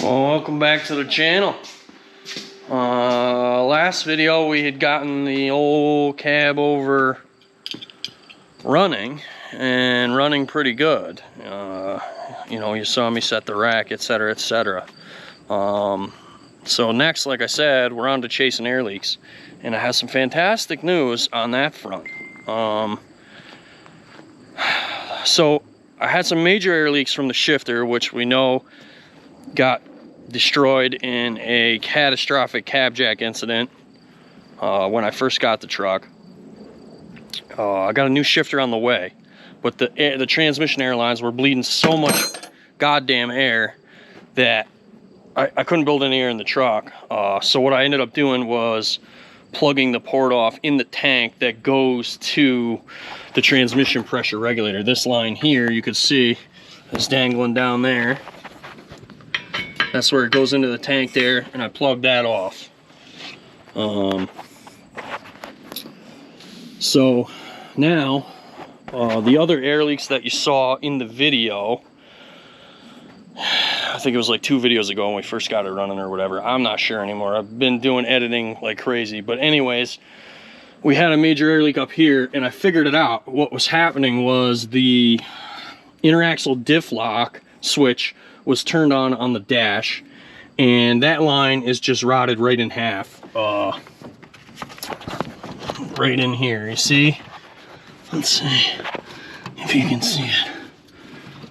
Well, welcome back to the channel. Last video we had gotten the old Cabover running pretty good. You know, you saw me set the rack, etc., etc. So next, like I said, we're on to chasing air leaks, and I have some fantastic news on that front. So I had some major air leaks from the shifter, which we know got destroyed in a catastrophic cab jack incident when I first got the truck. I got a new shifter on the way, but the transmission air lines were bleeding so much goddamn air that I couldn't build any air in the truck. So what I ended up doing was plugging the port off in the tank that goes to the transmission pressure regulator. This line here, you could see, is dangling down there. That's where it goes into the tank there, and I plugged that off. So now, the other air leaks that you saw in the video, I think it was like 2 videos ago when we first got it running or whatever. I'm not sure anymore. I've been doing editing like crazy. But anyways, we had a major air leak up here, and I figured it out. What was happening was the interaxle diff lock switch was turned on the dash, and that line is just rotted right in half. Right in here, you see? Let's see if you can see it.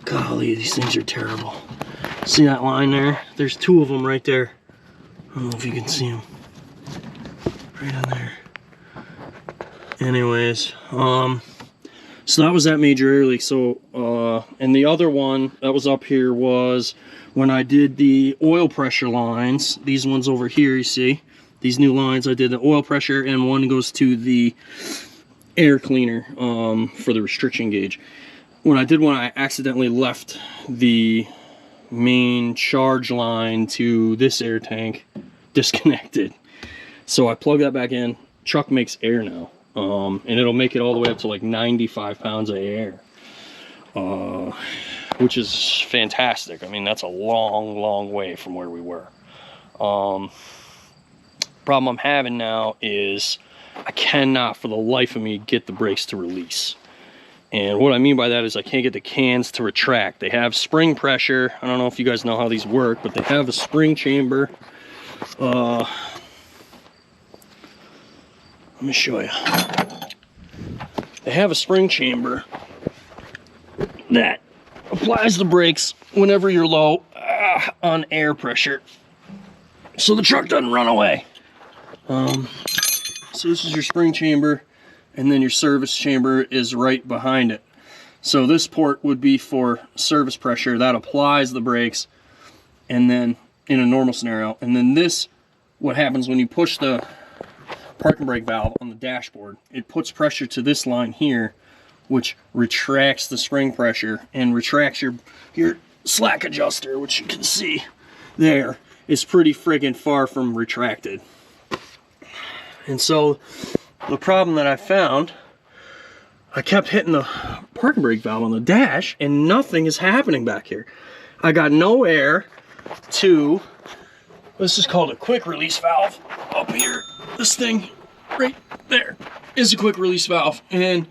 Golly, these things are terrible. See that line there? There's 2 of them right there. I don't know if you can see them. Right in there. Anyways, so that was that major air leak. So, and the other one that was up here was when I did the oil pressure lines. These ones over here, you see? These new lines, I did the oil pressure, and one goes to the air cleaner for the restriction gauge. When I did one, I accidentally left the main charge line to this air tank disconnected. So I plugged that back in. Truck makes air now. And it'll make it all the way up to like 95 pounds of air, which is fantastic. I mean, that's a long way from where we were. Problem I'm having now is I cannot for the life of me get the brakes to release. And what I mean by that is I can't get the cans to retract. They have spring pressure. I don't know if you guys know how these work, but they have a spring chamber. Let me show you. They have a spring chamber that applies the brakes whenever you're low on air pressure, so the truck doesn't run away. So this is your spring chamber, and then your service chamber is right behind it. So this port would be for service pressure. That applies the brakes, and then in a normal scenario, and then this, what happens when you push the parking brake valve on the dashboard, it puts pressure to this line here, which retracts the spring pressure and retracts your slack adjuster, which you can see there is pretty friggin' far from retracted. And so the problem that I found, I kept hitting the parking brake valve on the dash and nothing is happening back here. I got no air to, this is called a quick release valve up here. This thing right there is a quick release valve, and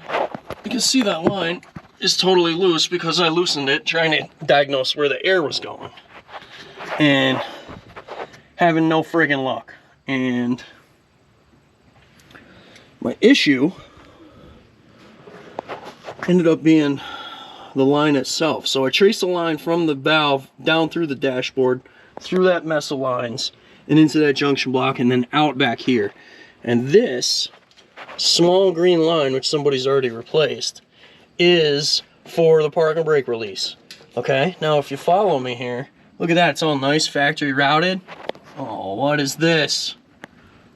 you can see that line is totally loose because I loosened it trying to diagnose where the air was going, and having no friggin' luck. And my issue ended up being the line itself. So I traced the line from the valve down through the dashboard, through that mess of lines, and into that junction block, and then out back here. And this small green line, which somebody's already replaced, is for the parking brake release. Okay, now if you follow me here, look at that, it's all nice, factory routed. Oh, what is this?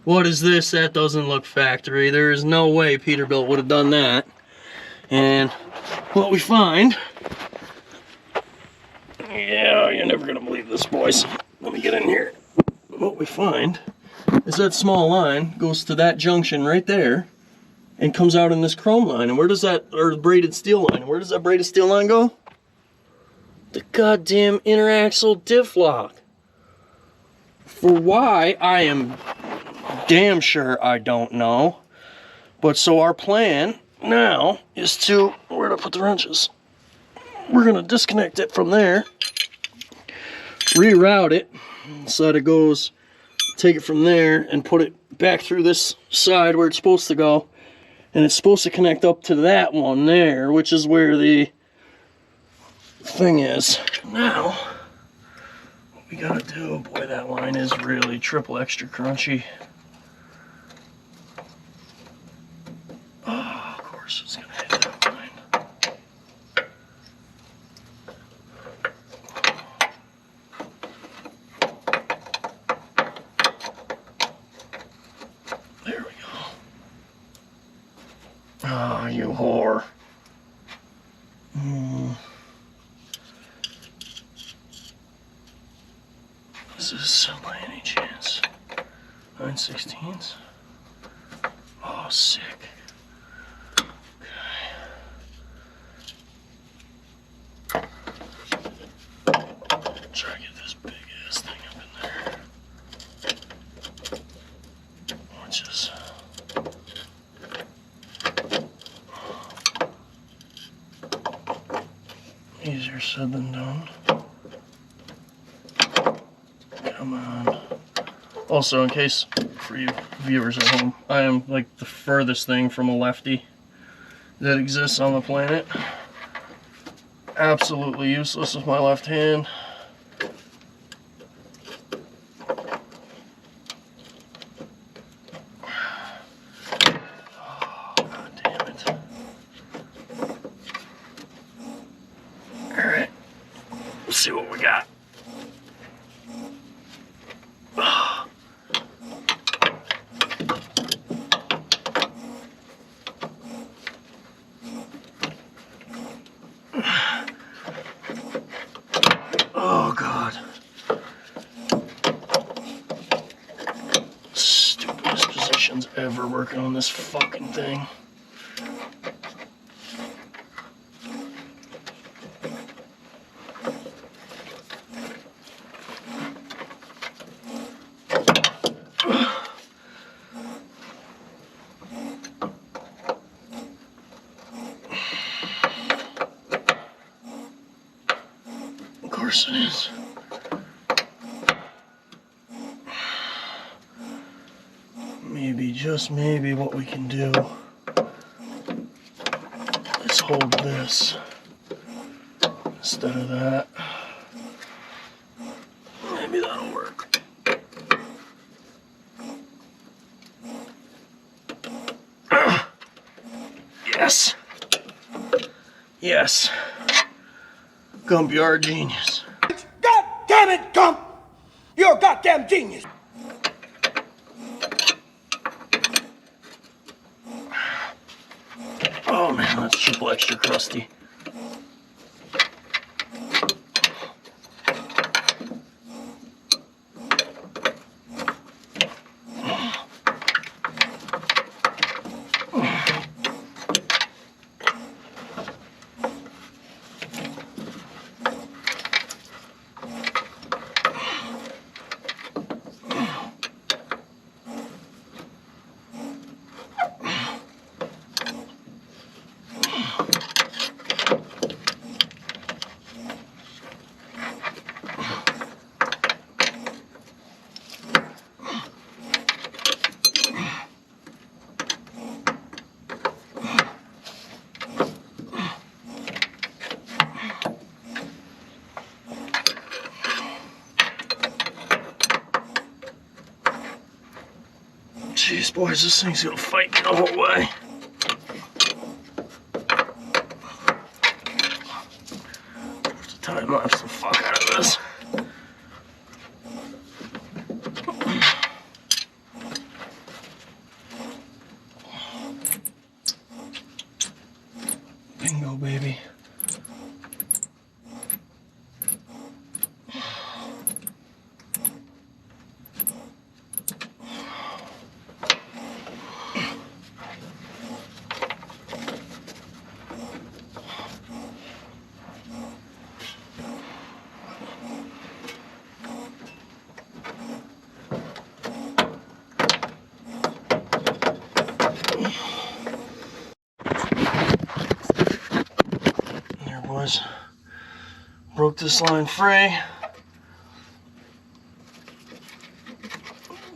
What is this? That doesn't look factory. There is no way Peterbilt would have done that. And what we find, yeah, you're never gonna believe this, boys. Let me get in here. What we find is that small line goes to that junction right there and comes out in this chrome line. And where does that, or braided steel line, where does that braided steel line go? The goddamn interaxle diff lock. For why, I am damn sure I don't know. But so our plan now is to, where to put the wrenches? We're gonna disconnect it from there, reroute it so that it goes, take it from there and put it back through this side where it's supposed to go. And it's supposed to connect up to that one there, which is where the thing is. Now, what we gotta do, boy, that line is really triple extra crunchy. Oh, of course it's gonna hit that line. There we go. Oh, you whore. Is this by any chance 9/16? Oh, sick. Okay. Try to get this big ass thing up in there. Which is easier said than done. Come on. Also, in case for you viewers at home, I am like the furthest thing from a lefty that exists on the planet. Absolutely useless with my left hand. Oh, God damn it. Alright. Let's see what we got. Oh, God. Stupidest positions ever working on this fucking thing. Of course it is. Maybe, just maybe, what we can do, let's hold this instead of that. Maybe that'll work. Yes. Yes. Gump, you're a genius. God damn it, Gump! You're a goddamn genius! Oh man, that's triple extra crusty. Jeez, boys, this thing's gonna fight me the whole way. I have to time-lapse the fuck out of this. Bingo, baby. this line free.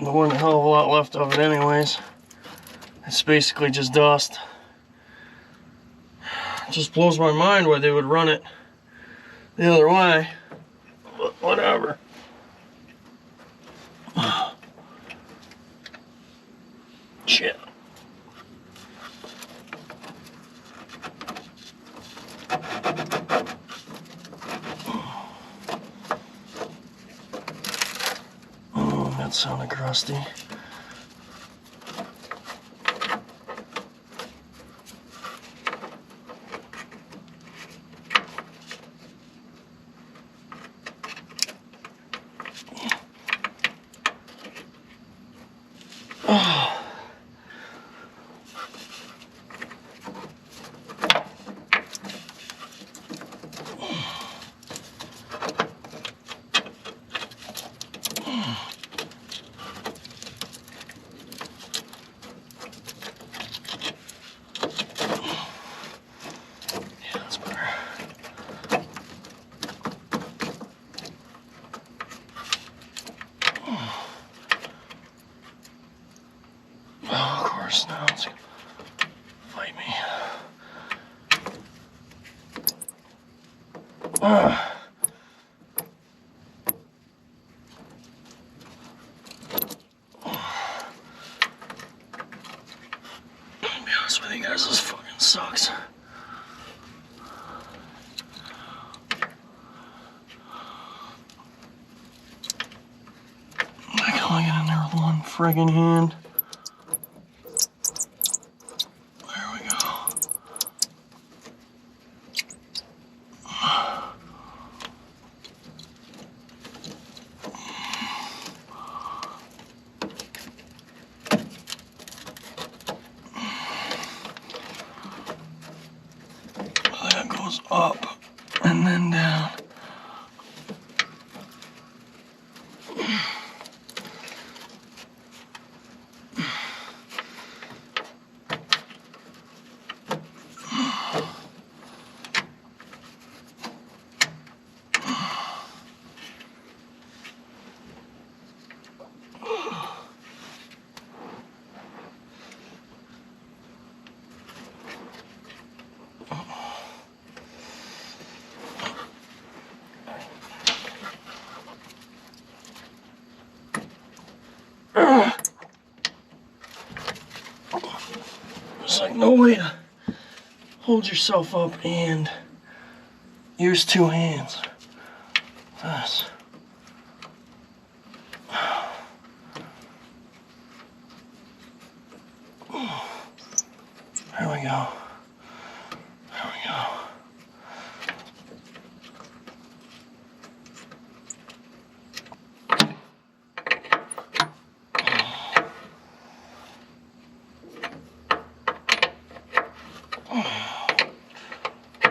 There wasn't a hell of a lot left of it anyways. It's basically just dust. It just blows my mind why they would run it the other way, but whatever. Shit. Oh, that sounded crusty. Now it's gonna fight me. To be honest with you guys, this fucking sucks. I can only get in there with one friggin' hand. That goes up and then down. There's like no way to hold yourself up and use two hands. This. There we go. There we go.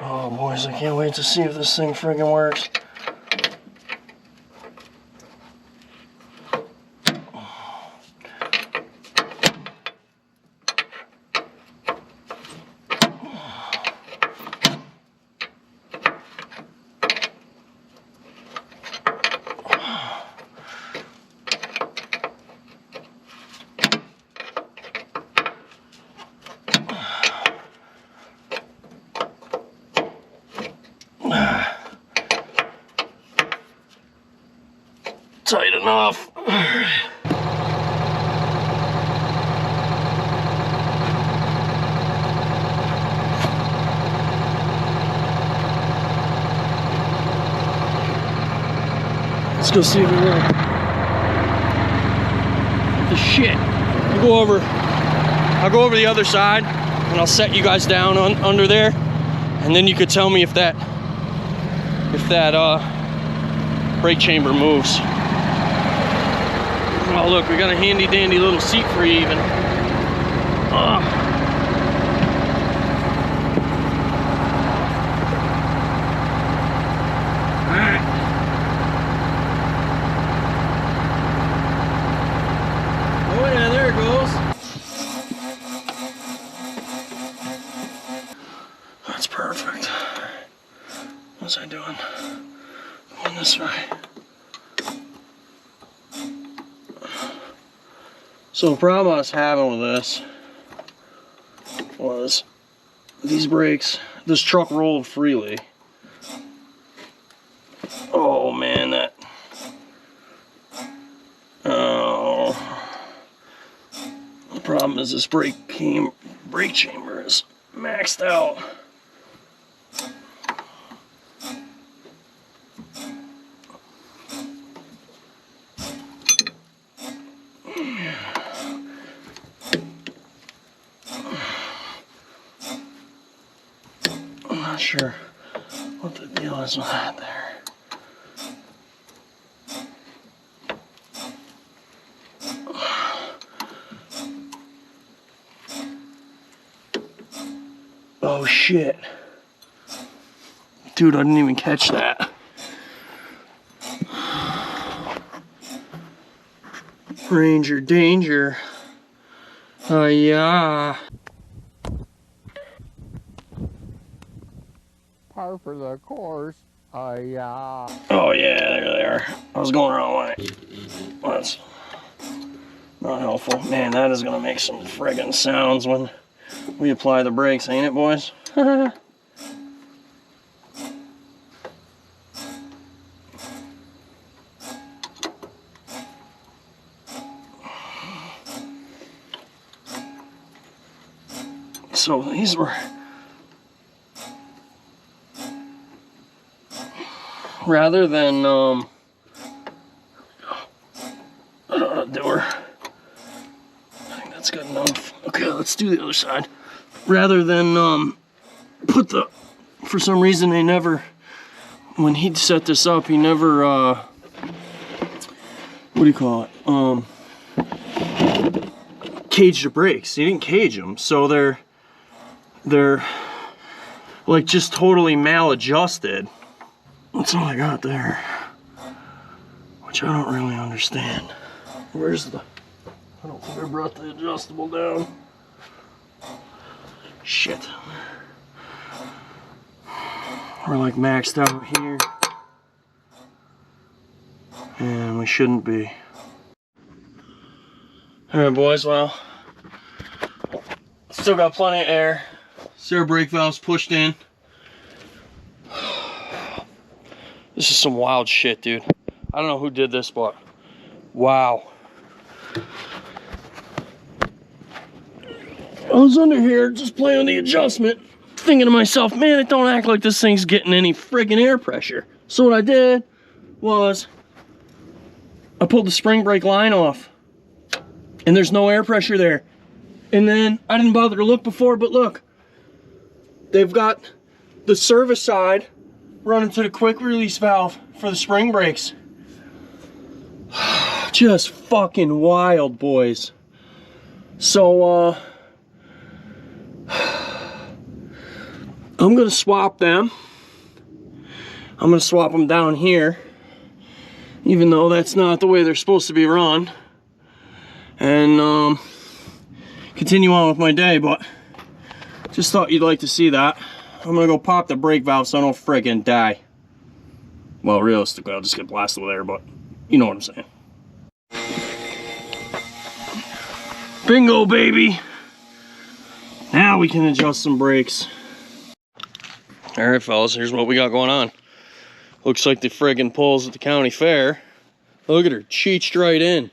Oh boys, I can't wait to see if this thing friggin' works. Tight enough. All right. Let's go see if it works. The shit. I'll go over the other side and I'll set you guys down under there, and then you could tell me if that brake chamber moves. Oh look, we got a handy dandy little seat for you even. Alright. Oh yeah, there it goes. That's perfect. What's I doing? So the problem I was having with this was these brakes, this truck rolled freely. Oh man, that, oh, the problem is this brake chamber is maxed out. I'm not sure what the deal is with that there. Oh shit. Dude, I didn't even catch that. Ranger danger. Oh yeah. Par for the course. Yeah. Oh yeah, there they are. I was going the wrong way. That's not helpful. Man, that is gonna make some friggin' sounds when we apply the brakes, ain't it, boys? So these were, rather than door. I think that's good enough. Okay, let's do the other side. Rather than put the, for some reason they never, when he set this up, he never what do you call it? Caged the brakes. He didn't cage them, so they're like just totally maladjusted. That's all I got there, which I don't really understand. Where's the, I don't think I brought the adjustable down. Shit. We're like maxed out here, and we shouldn't be. All right, boys, well, still got plenty of air. See our brake valves pushed in. This is some wild shit, dude. I don't know who did this, but wow. I was under here just playing with the adjustment, thinking to myself, man, it don't act like this thing's getting any friggin' air pressure. So what I did was I pulled the spring brake line off, and there's no air pressure there. And then I didn't bother to look before, but look, they've got the service side running to the quick release valve for the spring brakes. Just fucking wild, boys. So I'm gonna swap them. I'm gonna swap them down here, even though that's not the way they're supposed to be run, and continue on with my day. But just thought you'd like to see that. I'm gonna go pop the brake valve so I don't friggin' die. Well, realistically, I'll just get blasted with air, but you know what I'm saying. Bingo, baby! Now we can adjust some brakes. All right, fellas, here's what we got going on. Looks like the friggin' poles at the county fair. Look at her, cheeched right in.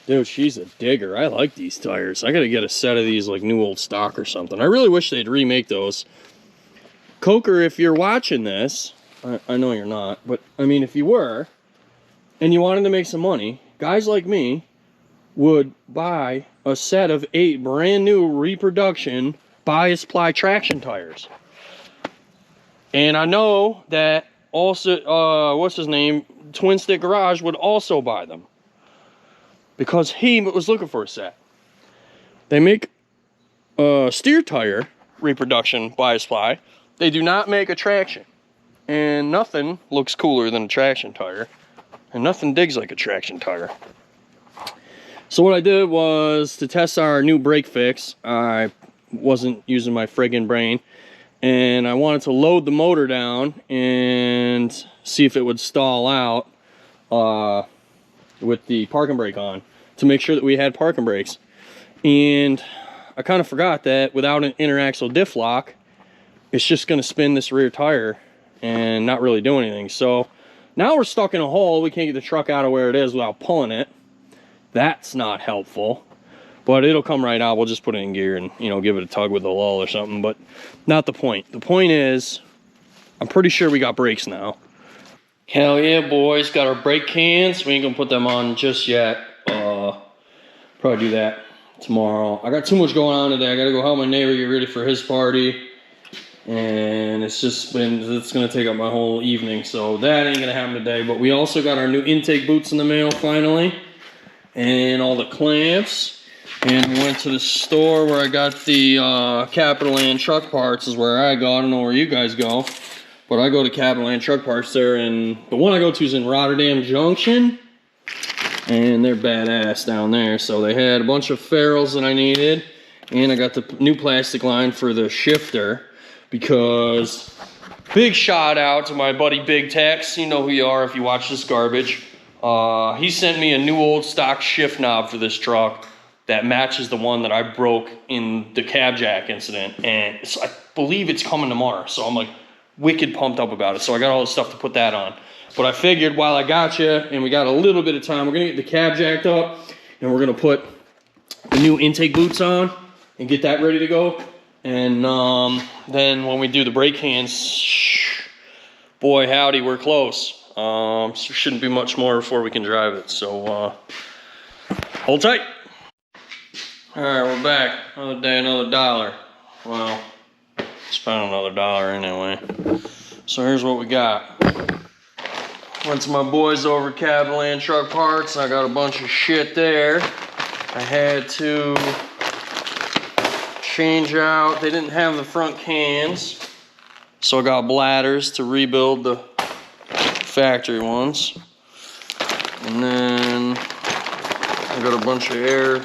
Dude, she's a digger. I like these tires. I gotta get a set of these like new old stock or something. I really wish they'd remake those. Coker, if you're watching this, I know you're not, but I mean, if you were, and you wanted to make some money, guys like me would buy a set of 8 brand new reproduction bias ply traction tires. And I know that also, what's his name, Twin Stick Garage would also buy them, because he was looking for a set. They make a steer tire reproduction bias ply. They do not make a traction. And nothing looks cooler than a traction tire. And nothing digs like a traction tire. So what I did was, to test our new brake fix, I wasn't using my friggin' brain, and I wanted to load the motor down and see if it would stall out with the parking brake on. to make sure that we had parking brakes. And I kind of forgot that without an interaxle diff lock, it's just going to spin this rear tire and not really do anything. So now we're stuck in a hole. We can't get the truck out of where it is without pulling it. That's not helpful, but it'll come right out. We'll just put it in gear and, you know, give it a tug with a lull or something, but not the point. The point is, I'm pretty sure we got brakes now. Hell yeah, boys. Got our brake cans. We ain't gonna put them on just yet. Probably do that tomorrow. I got too much going on today. I gotta go help my neighbor get ready for his party. And it's gonna take up my whole evening. So that ain't gonna happen today. But we also got our new intake boots in the mail finally. And all the clamps. And we went to the store where I got the Capital truck parts is where I go. I don't know where you guys go. But I go to Capital truck parts there, and the one I go to is in Rotterdam Junction, and they're badass down there. So they had a bunch of ferrules that I needed, and I got the new plastic line for the shifter, because big shout out to my buddy Big Tex. You know who you are if you watch this garbage. He sent me a new old stock shift knob for this truck that matches the one that I broke in the cab jack incident, and I believe it's coming tomorrow. So I'm like wicked pumped up about it. So I got all the stuff to put that on. But I figured while I got you and we got a little bit of time, we're gonna get the cab jacked up and we're gonna put the new intake boots on and get that ready to go. And then when we do the brake hands, boy howdy, we're close. So shouldn't be much more before we can drive it. So hold tight. All right, we're back. Another day, another dollar. Well, spent another dollar anyway. So here's what we got. Went to my boys over at Capital Truck Parts. I got a bunch of shit there. I had to change out. They didn't have the front cans, so I got bladders to rebuild the factory ones. And then I got a bunch of air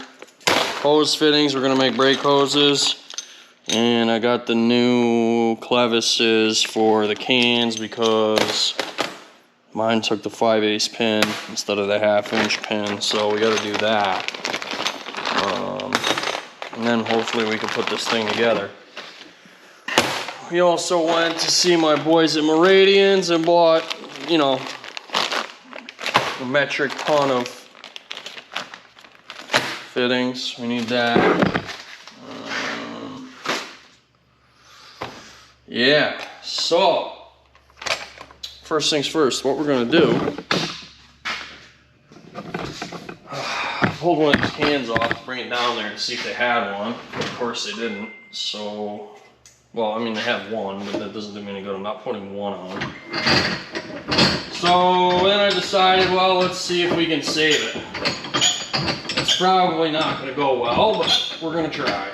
hose fittings. We're gonna make brake hoses. And I got the new clevises for the cans because mine took the 5/8 pin instead of the 1/2 pin, so we got to do that. And then hopefully we can put this thing together. We also went to see my boys at Meridian's and bought, you know, a metric ton of fittings. We need that. Yeah, so first things first, what we're gonna do, I pulled one of these cans off, bring it down there to see if they had one. Of course they didn't, so, well, I mean they have one, but that doesn't do me any good. I'm not putting one on. So then I decided, well, let's see if we can save it. It's probably not gonna go well, but we're gonna try.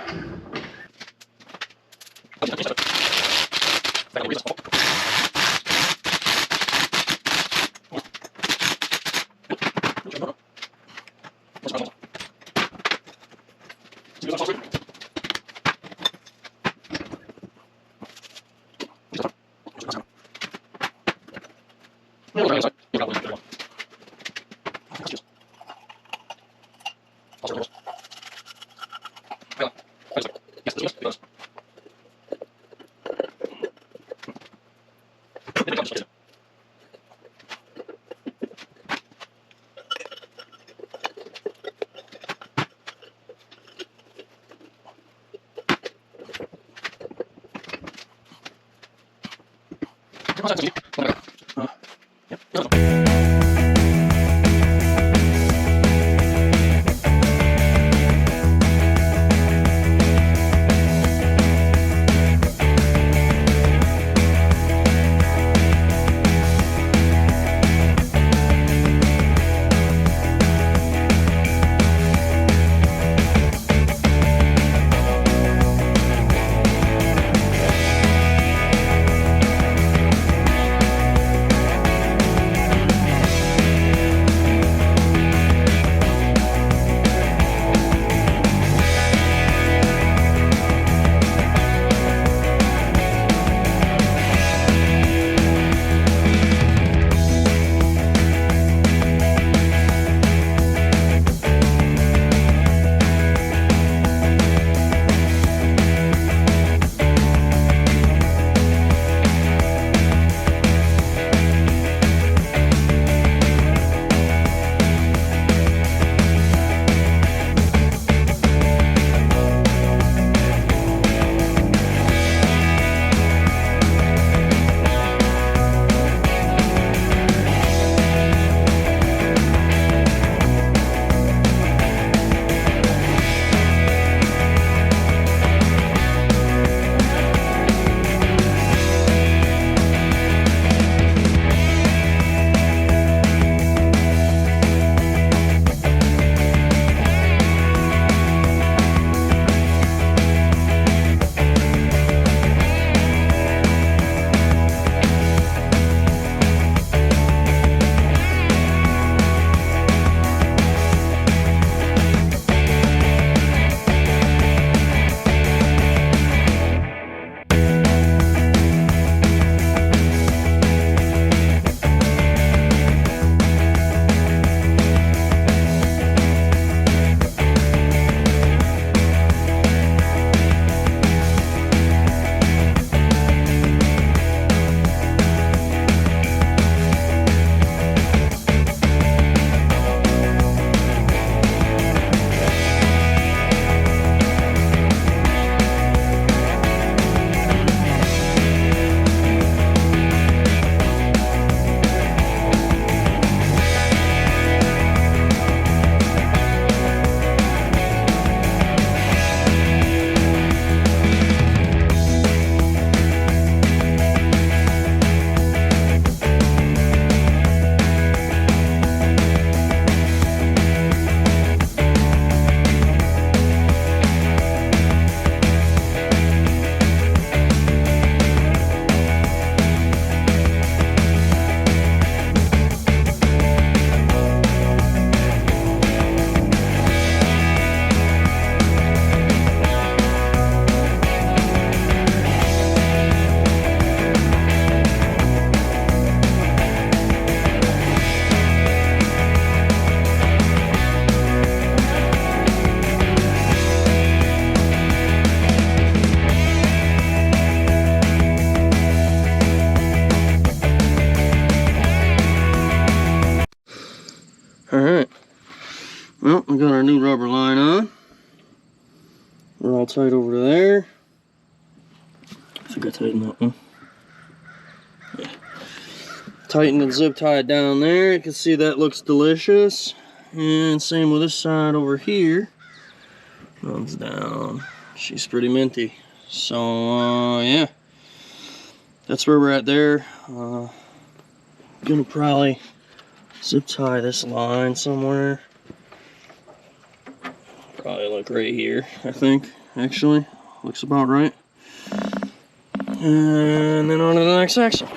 Alright. Well, we got our new rubber line on. We're all tight over to there. I think I tightened that one. Yeah. Tightened and zip tied down there. You can see that looks delicious. And same with this side over here. Runs down. She's pretty minty. So, yeah. That's where we're at there. Gonna probably zip tie this line somewhere. Probably like right here, I think, actually. Looks about right. And then on to the next axle.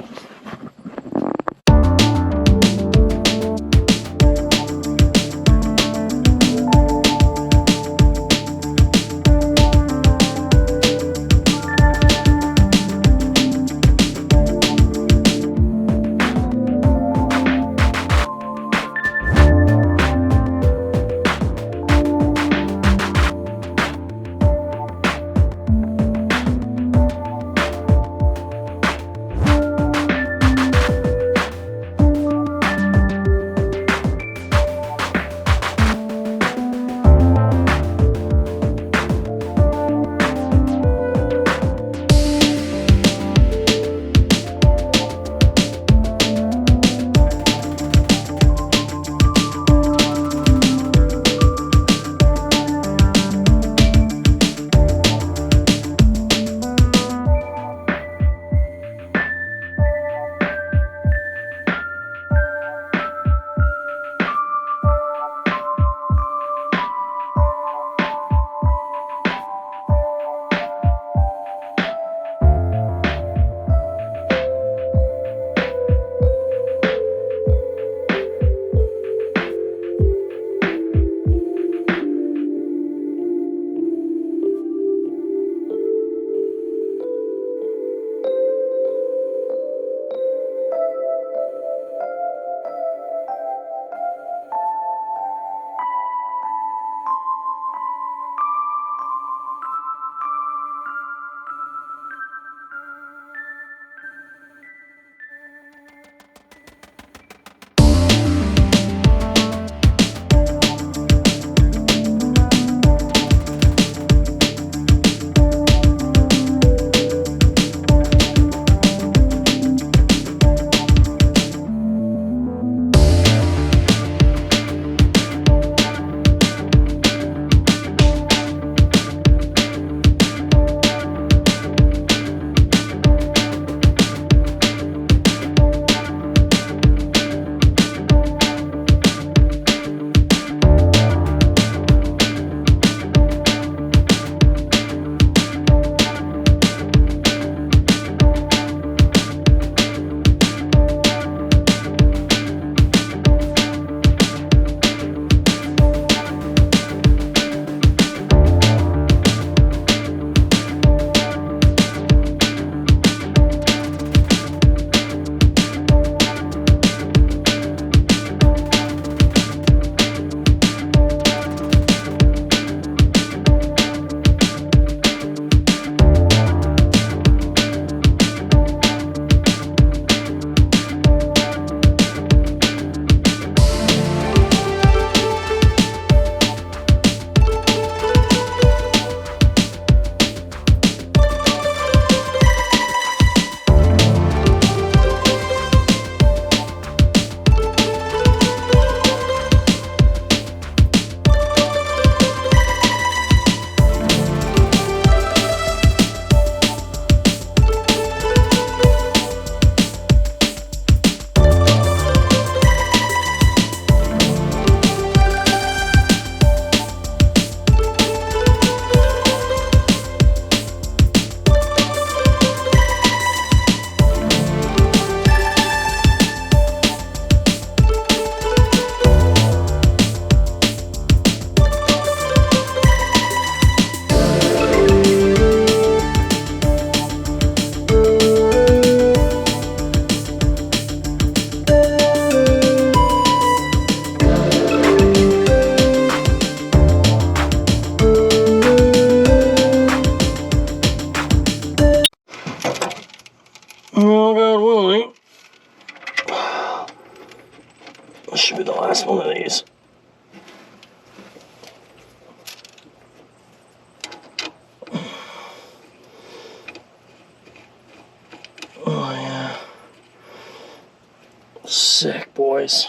one of these. Oh yeah. Sick, boys.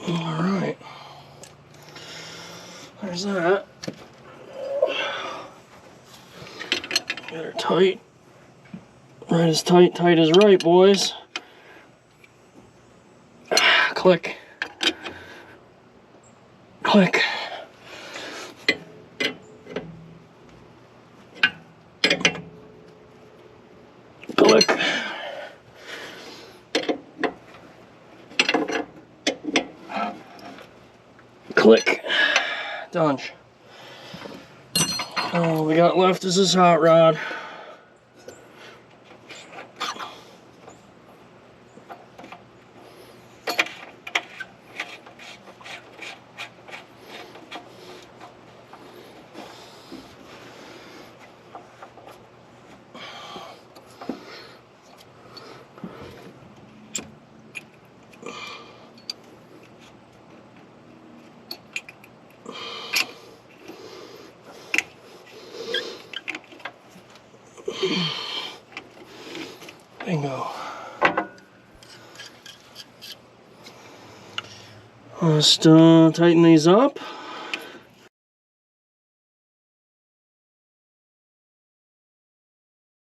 Alright. There's that. Get her tight. Right as tight as right, boys. Click. Click. Click. Click. Done. All we got left is this hot rod. Bingo. Let's tighten these up.